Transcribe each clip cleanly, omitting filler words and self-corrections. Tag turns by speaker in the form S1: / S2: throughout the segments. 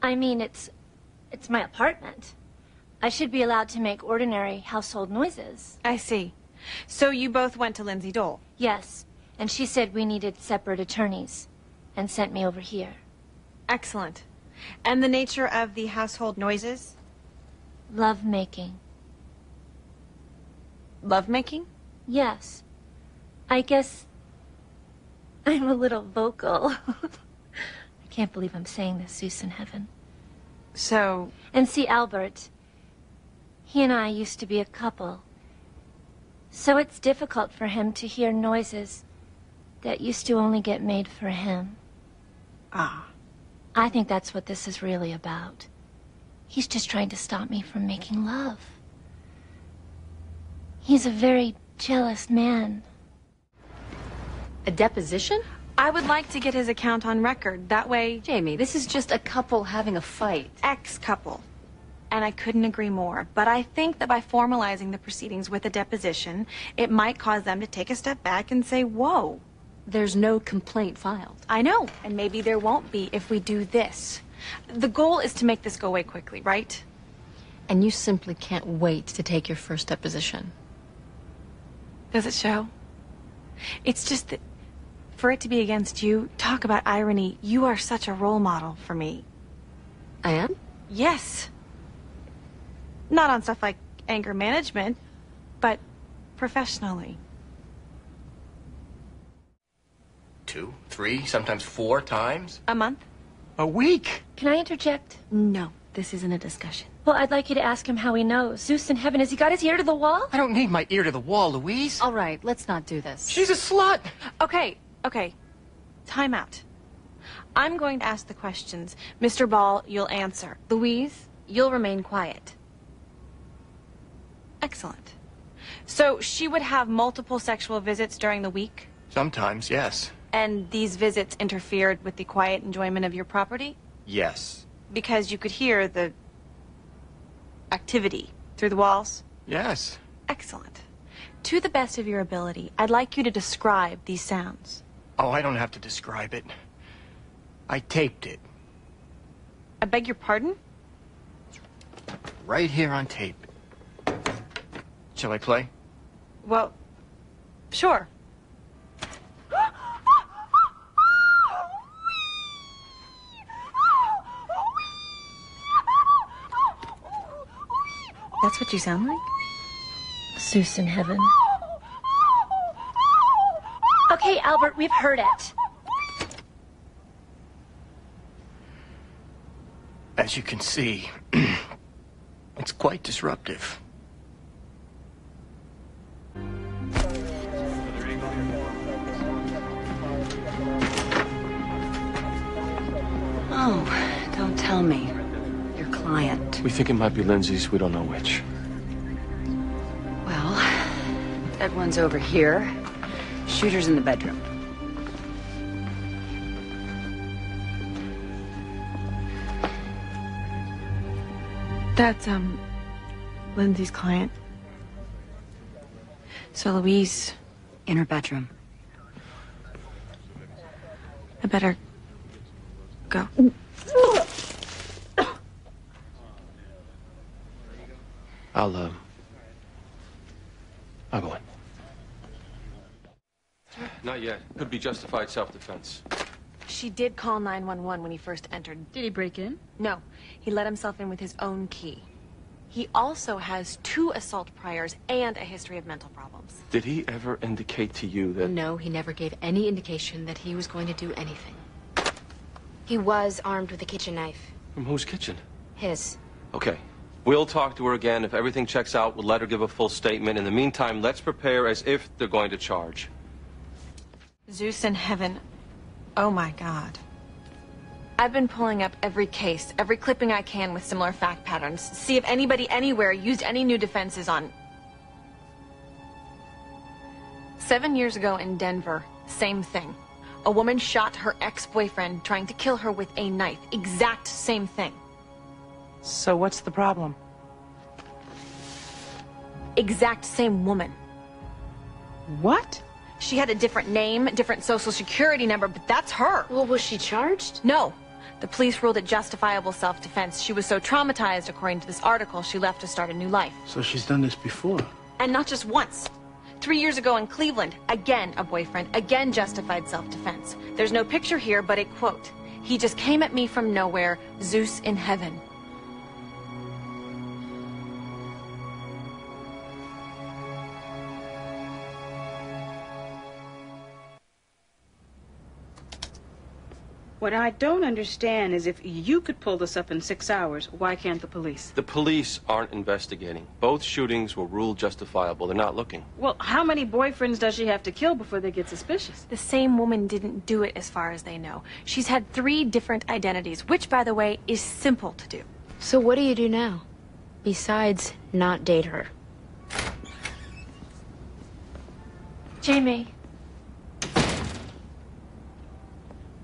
S1: I mean, it's my apartment. I should be allowed to make ordinary household noises.
S2: I see. So you both went to Lindsay Dole?
S1: Yes, and she said we needed separate attorneys and sent me over here.
S2: Excellent. And the nature of the household noises?
S1: Love-making.
S2: Love-making?
S1: Yes. I guess I'm a little vocal. I can't believe I'm saying this, Zeus in heaven.
S2: So...
S1: And see, Albert, he and I used to be a couple. So it's difficult for him to hear noises that used to only get made for him.
S2: Ah.
S1: I think that's what this is really about. He's just trying to stop me from making love. He's a very jealous man.
S3: A deposition?
S2: I would like to get his account on record. That way...
S3: Jamie, this is just a couple having a fight.
S2: Ex-couple. And I couldn't agree more. But I think that by formalizing the proceedings with a deposition, it might cause them to take a step back and say, whoa.
S3: There's no complaint filed.
S2: I know, and maybe there won't be if we do this. The goal is to make this go away quickly, right?
S3: And you simply can't wait to take your first deposition.
S2: Does it show? It's just that for it to be against you, talk about irony, you are such a role model for me.
S3: I am?
S2: Yes. Not on stuff like anger management, but professionally.
S4: 2, 3, sometimes 4 times?
S2: A month?
S4: A week?
S1: Can I interject?
S2: No, this isn't a discussion.
S1: Well, I'd like you to ask him how he knows. Zeus in heaven, has he got his ear to the wall?
S4: I don't need my ear to the wall, Louise.
S3: All right, let's not do this.
S4: She's a slut.
S2: Okay. Time out. I'm going to ask the questions. Mr. Ball, you'll answer. Louise, you'll remain quiet. Excellent. So she would have multiple sexual visits during the week?
S4: Sometimes, yes.
S2: And these visits interfered with the quiet enjoyment of your property?
S4: Yes.
S2: Because you could hear the activity through the walls?
S4: Yes.
S2: Excellent. To the best of your ability, I'd like you to describe these sounds.
S4: Oh, I don't have to describe it. I taped it.
S2: I beg your pardon?
S4: Right here on tape. Shall I play?
S2: Well, sure. That's what you sound like?
S1: Zeus in heaven. Okay, Albert, we've heard it.
S4: As you can see, it's quite disruptive.
S3: Oh, don't tell me. Your client.
S5: We think it might be Lindsay's. We don't know which.
S3: Well, that one's over here. Shooter's in the bedroom.
S2: That's, Lindsay's client. So Louise...
S3: In her bedroom.
S2: I better go.
S5: I'll go in. Not yet. Could be justified self-defense.
S2: She did call 911 when he first entered.
S3: Did he break in?
S2: No, he let himself in with his own key. He also has 2 assault priors and a history of mental problems.
S5: Did he ever indicate to you that...
S3: No, he never gave any indication that he was going to do anything.
S6: He was armed with a kitchen knife.
S5: From whose kitchen?
S6: His.
S5: Okay. We'll talk to her again. If everything checks out, we'll let her give a full statement. In the meantime, let's prepare as if they're going to charge.
S2: Zeus in heaven. Oh my God. I've been pulling up every case, every clipping I can with similar fact patterns, see if anybody anywhere used any new defenses on... 7 years ago in Denver, same thing. A woman shot her ex-boyfriend trying to kill her with a knife. Exact same thing.
S7: So what's the problem?
S2: Exact same woman.
S7: What?
S2: She had a different name, different social security number, but that's her.
S6: Well, was she charged?
S2: No. The police ruled it justifiable self-defense. She was so traumatized, according to this article, she left to start a new life.
S4: So she's done this before.
S2: And not just once. 3 years ago in Cleveland, again a boyfriend, again justified self-defense. There's no picture here, but a quote. He just came at me from nowhere, Zeus in heaven.
S7: What I don't understand is if you could pull this up in 6 hours, why can't the police?
S5: The police aren't investigating. Both shootings were ruled justifiable. They're not looking.
S7: Well, how many boyfriends does she have to kill before they get suspicious?
S2: The same woman didn't do it as far as they know. She's had 3 different identities, which, by the way, is simple to do.
S6: So what do you do now? Besides not date her.
S1: Jamie.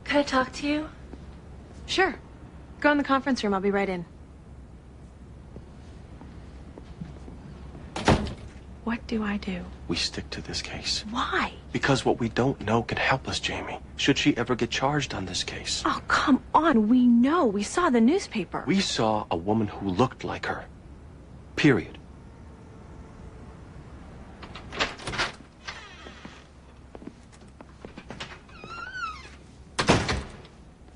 S1: Could I talk to you?
S2: Sure. Go in the conference room. I'll be right in. What do I do?
S5: We stick to this case.
S2: Why?
S5: Because what we don't know can help us, Jamie. Should she ever get charged on this case?
S2: Oh, come on. We know. We saw the newspaper.
S5: We saw a woman who looked like her. Period.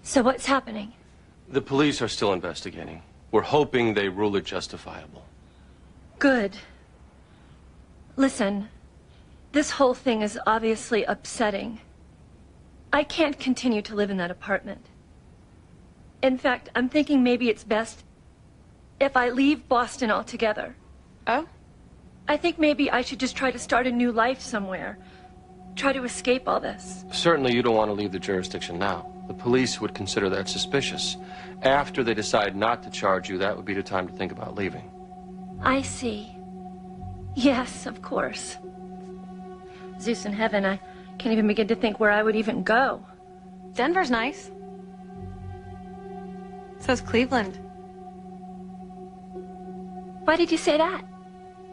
S1: So what's happening?
S5: The police are still investigating. We're hoping they rule it justifiable.
S1: Good. Listen, this whole thing is obviously upsetting. I can't continue to live in that apartment. In fact, I'm thinking maybe it's best if I leave Boston altogether.
S2: Oh?
S1: I think maybe I should just try to start a new life somewhere. Try to escape all this.
S5: Certainly you don't want to leave the jurisdiction now. The police would consider that suspicious. After they decide not to charge you, that would be the time to think about leaving.
S1: I see. Yes, of course. Zeus in heaven, I can't even begin to think where I would even go.
S2: Denver's nice. So's Cleveland.
S1: Why did you say that?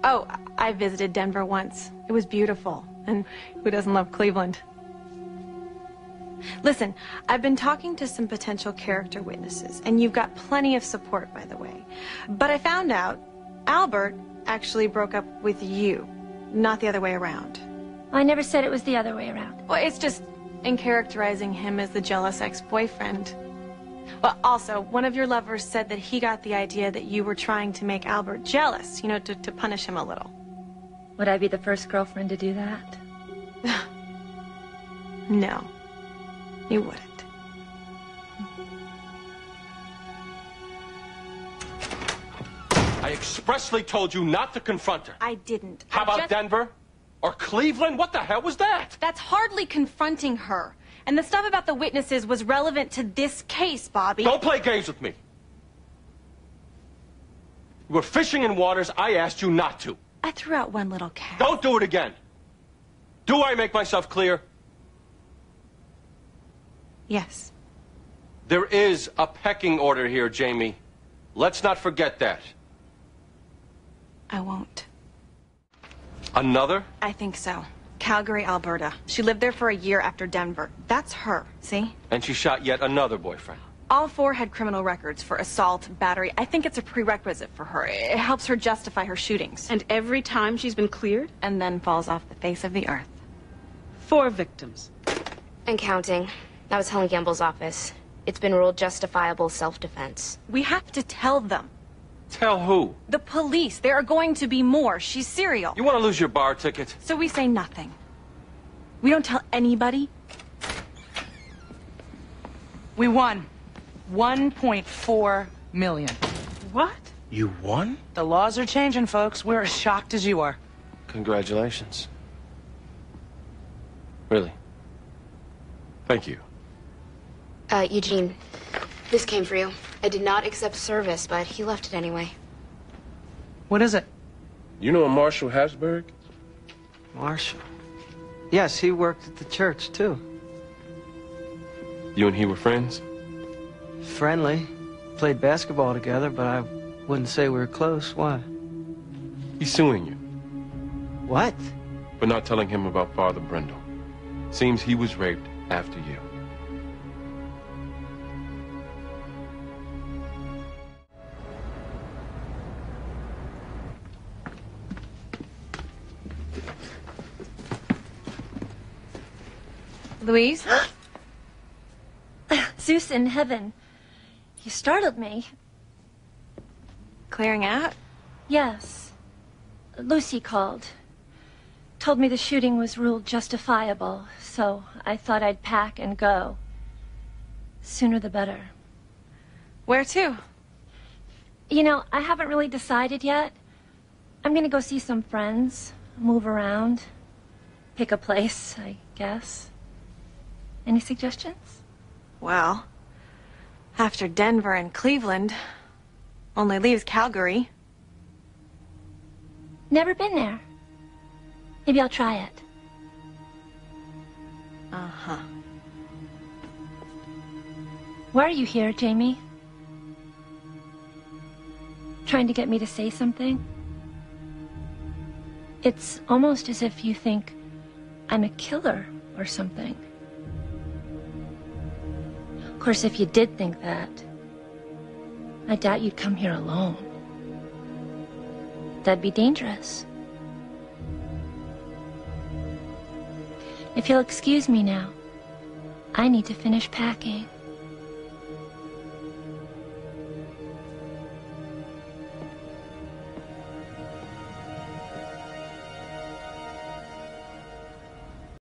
S2: Oh, I visited Denver once. It was beautiful. And who doesn't love Cleveland? Listen, I've been talking to some potential character witnesses, and you've got plenty of support, by the way. But I found out Albert actually broke up with you, not the other way around.
S1: I never said it was the other way around.
S2: Well, it's just in characterizing him as the jealous ex-boyfriend. Well, also, one of your lovers said that he got the idea that you were trying to make Albert jealous, you know, to punish him a little.
S1: Would I be the first girlfriend to do that?
S2: No, you wouldn't.
S5: I expressly told you not to confront her.
S2: I didn't.
S5: How about Denver? Or Cleveland? What the hell was that?
S2: That's hardly confronting her. And the stuff about the witnesses was relevant to this case, Bobby.
S5: Don't play games with me. You were fishing in waters I asked you not to.
S2: I threw out one little cat.
S5: Don't do it again. Do I make myself clear?
S2: Yes.
S5: There is a pecking order here, Jamie. Let's not forget that.
S2: I won't.
S5: Another?
S2: I think so. Calgary, Alberta. She lived there for a year after Denver. That's her, see?
S5: And she shot yet another boyfriend.
S2: All 4 had criminal records for assault, battery. I think it's a prerequisite for her. It helps her justify her shootings.
S7: And every time she's been cleared?
S2: And then falls off the face of the earth.
S7: 4 victims.
S6: And counting. That was Helen Gamble's office. It's been ruled justifiable self-defense.
S2: We have to tell them.
S5: Tell who?
S2: The police. There are going to be more. She's serial.
S5: You want to lose your bar ticket?
S2: So we say nothing. We don't tell anybody.
S7: We won. 1.4 million. What?
S4: You won?
S7: The laws are changing, folks. We're as shocked as you are.
S5: Congratulations. Really. Thank you.
S6: Eugene, this came for you. I did not accept service, but he left it anyway.
S7: What is it?
S4: You know a Marshall Habsburg?
S8: Marshall? Yes, he worked at the church, too.
S5: You and he were friends?
S8: Friendly. Played basketball together, but I wouldn't say we were close. Why?
S5: He's suing you.
S8: What?
S5: For not telling him about Father Brindle. Seems he was raped after you.
S2: Louise?
S1: Zeus in heaven. You startled me.
S2: Clearing out?
S1: Yes. Lucy called. Told me the shooting was ruled justifiable, so I thought I'd pack and go. Sooner the better.
S2: Where to?
S1: You know, I haven't really decided yet. I'm gonna go see some friends, move around, pick a place, I guess. Any suggestions?
S2: Well, after Denver and Cleveland, only leaves Calgary.
S1: Never been there. Maybe I'll try it.
S2: Uh-huh.
S1: Why are you here, Jamie? Trying to get me to say something? It's almost as if you think I'm a killer or something. Of course, if you did think that, I doubt you'd come here alone. That'd be dangerous. If you'll excuse me now, I need to finish packing.